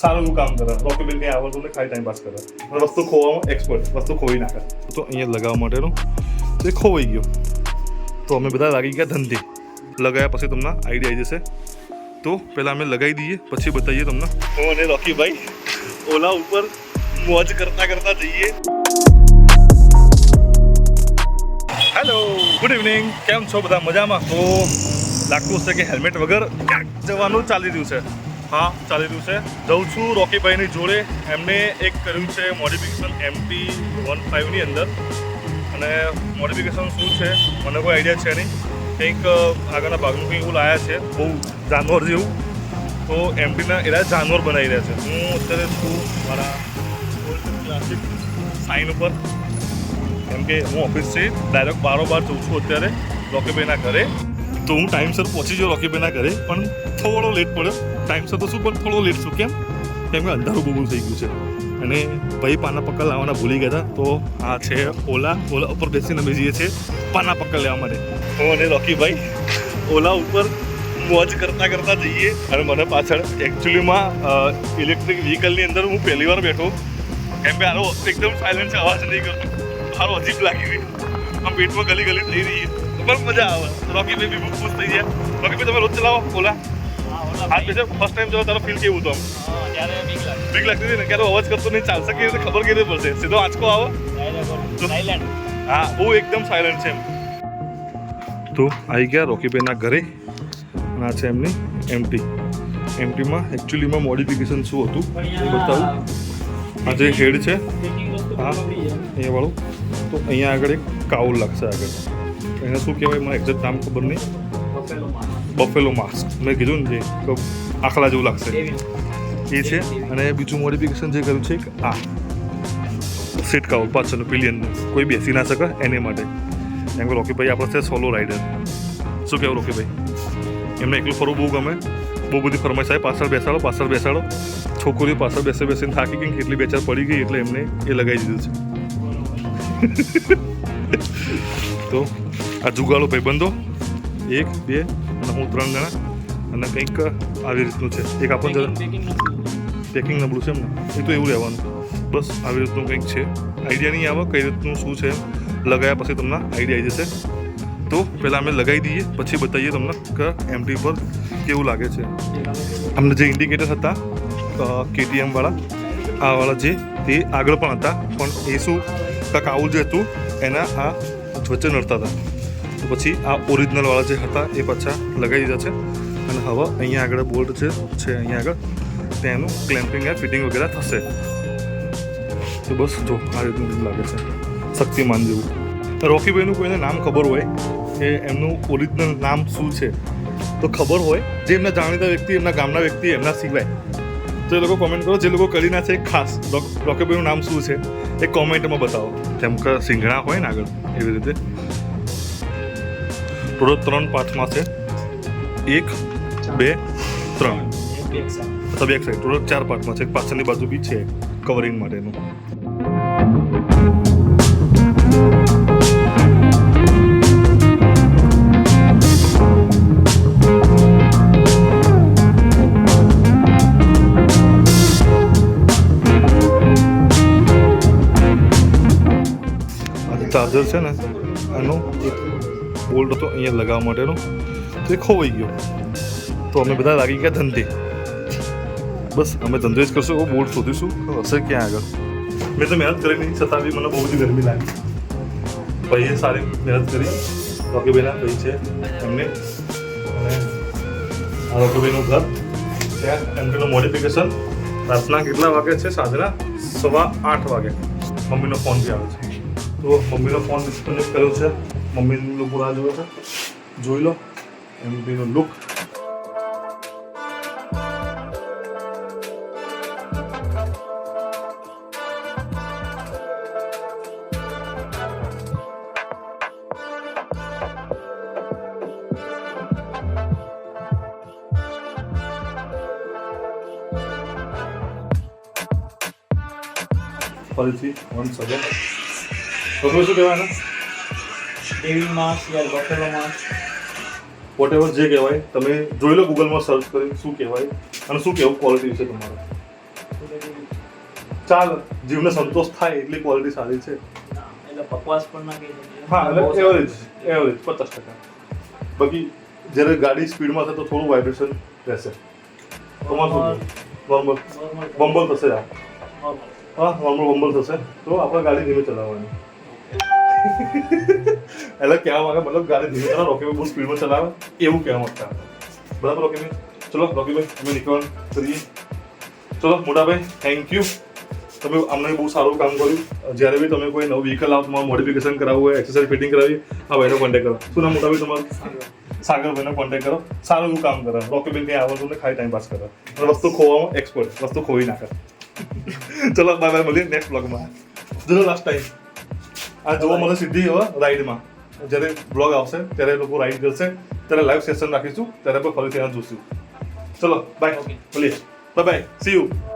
સારું એવું કામ કરે. રોકી બેન કંઈ આવડતું ને ખાલી ટાઈમ પાસ કરે. વસ્તુ ખોવામાં એક્સપર્ટ, વસ્તુ ખોઈ નાખે. તો અહીંયા લગાવવા માટેનું તે ખોવાઈ ગયો. તો અમે બધા લાગી ગયા ધંધે. લગાવ્યા પછી તમને આઈડિયા આવી જશે. તો પહેલાં અમે લગાવી દઈએ, પછી બતાવીએ તમને. હું અને રોકીભાઈ ઓલા ઉપર મોજ કરતા કરતા જઈએ. Hello, good evening. કેમ છો બધા? મજામાં? તો લાગતું હશે કે હેલ્મેટ વગર જવાનું ચાલી રહ્યું છે. હા, ચાલી રહ્યું છે. જઉં છું રોકીભાઈની જોડે. એમને એક કર્યું છે મોડિફિકેશન MT-15ની અંદર. અને મોડિફિકેશન શું છે મને કોઈ આઈડિયા છે નહીં. કંઈક આગળના ભાગનું કંઈક એવું લાયા છે, બહુ જાનવર જેવું. તો MTના એના જાનવર બનાવી રહ્યા છે. હું અત્યારે છું મારા ક્લાસિક સાઇન ઉપર, કેમ કે હું ઓફિસથી ડાયરેક્ટ બારોબાર જઉં છું અત્યારે રોકીભાઈના ઘરે. તો હું ટાઈમસર પહોંચી ગયો રોકીભાઈના ઘરે, પણ થોડો લેટ પડ્યો. ટાઈમસર તો શું, પણ થોડો લેટ છું. કેમ કે અંધારું બહુ થઈ ગયું છે. અને ભાઈ પાના પક્કા લાવવાના ભૂલી ગયા હતા. તો આ છે ઓલા ઉપર બેસીને અમે જઈએ છીએ પાના પક્કા લેવા માટે. હું અને રોકીભાઈ ઓલા ઉપર મોજ કરતા કરતા જઈએ. અને મને પાછળ એકચ્યુઅલીમાં ઇલેક્ટ્રિક વ્હીકલની અંદર હું પહેલી વાર બેઠો, કેમ કે આનો એકદમ સાયલેન્ટ છે, અવાજ નહીં કરતો. સારું અજીબ લાગી રહ્યું. આમ પેટમાં ગલી ગલી થઈ રહી છે, પણ મજા આવે. રોકીભાઈ બી બહુ ખુશ થઈ ગયા. રોકીભાઈ તમે રોજ ચલાવો ઓલા? હા, બેસે ફર્સ્ટ ટાઈમ ચલાવો તારો ફીલ કેવું હતું? બીક લાગતી હતી ને? ક્યારે અવાજ કરતો નહીં, ચાલશે કેવી રીતે ખબર કેવી પડશે? સીધો આંચકો આવે. હા, બહુ એકદમ સાયલેન્ટ છે એમ. તો આવી ગયા રોકીભાઈના ઘરે. અને આ છે એમની MTમાં એકચ્યુઅલીમાં મોડિફિકેશન શું હતું એ બતાવું. આ જે હેડ છે, હા અહીંયા વાળું, તો અહીંયા આગળ એક કાઉલ લાગશે આગળ. એને શું કહેવાય મને એક્ઝેક્ટ નામ ખબર નહીં. બફેલો માસ્ક મેં કીધું ને, જે આખલા જેવું લાગશે એ છે. અને બીજું મોડિફિકેશન જે કર્યું છે આ સીટ કાઉલ પાછળનું પિલિયનનું, કોઈ બેસી ના શકે એને માટે. કેમ કે રોકીભાઈ આપણે છે સોલો રાઇડર. શું કહેવું રોકીભાઈ? એમને એકલું ફરવું બહુ ગમે. બહુ બધી ફરમાઈશ આવે, પાછળ બેસાડો. છોકરીઓ પાછળ બેસીને થાકી ગઈ, કેટલી બે ચાર પડી ગઈ, એટલે એમને એ લગાવી દીધું છે. તો આ જુગાડો ભાઈબંધો 1 2 અને હું 3 જણા. અને કંઈક આવી રીતનું છે. એક આપણને પેકિંગ નબળું છે એમને, એ તો એવું રહેવાનું. બસ આવી રીતનું કંઈક છે. આઈડિયા નહીં આવે કઈ રીતનું શું છે. લગાવ્યા પછી તમને આઈડિયા આવી જશે. તો પહેલાં અમે લગાવી દઈએ, પછી બતાવીએ તમને કે MT પર કેવું લાગે છે. અમને જે ઇન્ડિકેટર હતા KTM વાળા, આ વાળા જે તે આગળ પણ હતા, પણ એ શું કાઉલ જે હતું એના આ વચ્ચે નડતા હતા. તો પછી આ ઓરિજિનલ વાળા જે હતા એ પાછા લગાવી દીધા છે. અને હવે અહીંયા આગળ બોલ્ટ છે અહીંયા આગળ, તેનું ક્લેમ્પિંગ આ ફિટિંગ વગેરે થશે. તો બસ જો આ રીતનું લાગે છે, શક્તિમાન જેવું. રોકીભાઈનું કોઈને નામ ખબર હોય કે એમનું ઓરિજિનલ નામ શું છે, તો ખબર હોય જે એમના જાણીતા વ્યક્તિ, એમના ગામના વ્યક્તિ, એમના સિવાય, તો એ લોકો કોમેન્ટ કરો. જે લોકો કરી ના છે ખાસ રોકીભાઈનું નામ શું છે એ કોમેન્ટમાં બતાવો. જેમ કે સિંઘણા હોય ને આગળ, એવી રીતે. ટોટલ 3 પાર્ટમાં છે. 1 2 3 અથવા બેક સાઈડ ટોટલ 4 પાર્ટમાં છે. પાછળની બાજુ બી છે કવરિંગ માટેનું. ચાર્જર છે ને એનો એક બોલ્ટ હતો અહીંયા લગાવવા માટેનો, તે ખોવાઈ ગયો. તો અમે બધા લાગી ગયા ધંધે. બસ અમે ધંધો જ કરશું, એવો બોલ્ટ શોધીશું હશે ક્યાં આગળ. મેં તો મહેનત કરી નહીં, છતાં બી મને બહુ બધી ગરમી લાગી. ભાઈએ સારી મહેનત કરી. રોકીભાઈના ભાઈ છે એમને. અને આ રોકીભાઈનું ઘર, ત્યાં એમનું મોડિફિકેશન. રાતના કેટલા વાગે છે? સાંજના 8:15 વાગે. મમ્મીનો ફોન બી આવે છે. તો મમ્મીનો ફોન ડિસ્કનેક્ટ કર્યો છે. મમ્મીનું લુક રાહ જોવે છે, જોઈ લો MTનો લુક. ફરીથી 1 સેકન્ડ. તમે શું કહેવાય? ડેવિલ માસ્ક યા બફેલો માસ્ક, વોટ એવર જે કહેવાય, તમે જોઈ લો ગૂગલમાં સર્ચ કરી શું કહેવાય અને શું કહેવું ક્વોલિટી છે તમારે. ચાલ જીવને સંતોષ થાય એટલી ક્વોલિટી સારી છે. ના, એટલે બકવાસ પણ ના કહી શકીએ. હા બહુ એટલે સારું એવરેજ 50%. બાકી જ્યારે ગાડી સ્પીડમાં થાય તો થોડું વાઇબ્રેશન રહેશે. તમારું નોર્મલ Normal. બમ્બલ થશે આ. Normal. હા નોર્મલ બમ્બલ થશે તો આપણે ગાડી ધીમે ચલાવવાની. એટલે કહેવા માંગે મતલબ ગાડી ધીમે ચલાવો, રોકીભાઈ બહુ સ્પીડમાં ચલાવે એવું કહેવા માંગતા હતા. બરાબર રોકીભાઈ? ચલો રોકીભાઈ અમે નીકળવાનું કરીએ. ચલો મોટાભાઈ થેન્ક યુ. તમે અમને બહુ સારું કામ કર્યું. જ્યારે બી તમે કોઈ નવું વ્હીકલ આવો, તમારું મોડિફિકેશન કરાવવું હોય, એક્સેસરી ફિટિંગ કરાવી, આ ભાઈનો કોન્ટેક્ટ કરો. શું નામ મોટાભાઈ તમારું? સાગરભાઈનો કોન્ટેક્ટ કરો. સારું એવું કામ કરે. રોકીભાઈ ક્યાં આવવાનું ને ખાલી ટાઈમ પાસ કરે. અને વસ્તુ ખોવામાં એક્સપર્ટ, વસ્તુ ખોઈ નાખે. ચલો બાય બાય, મળીએ નેક્સ્ટ બ્લોગમાં. ચલો લાસ્ટ ટાઈમ આ જોવા મળે સીધી હવે રાઈડમાં. જ્યારે બ્લોગ આવશે ત્યારે લોકો રાઈડ કરશે, ત્યારે લાઈવ સેશન રાખીશું, ત્યારે પણ ફરીથી આ જોઈશું. ચલો બાય, Okay. મળીએ. Bye bye, C you.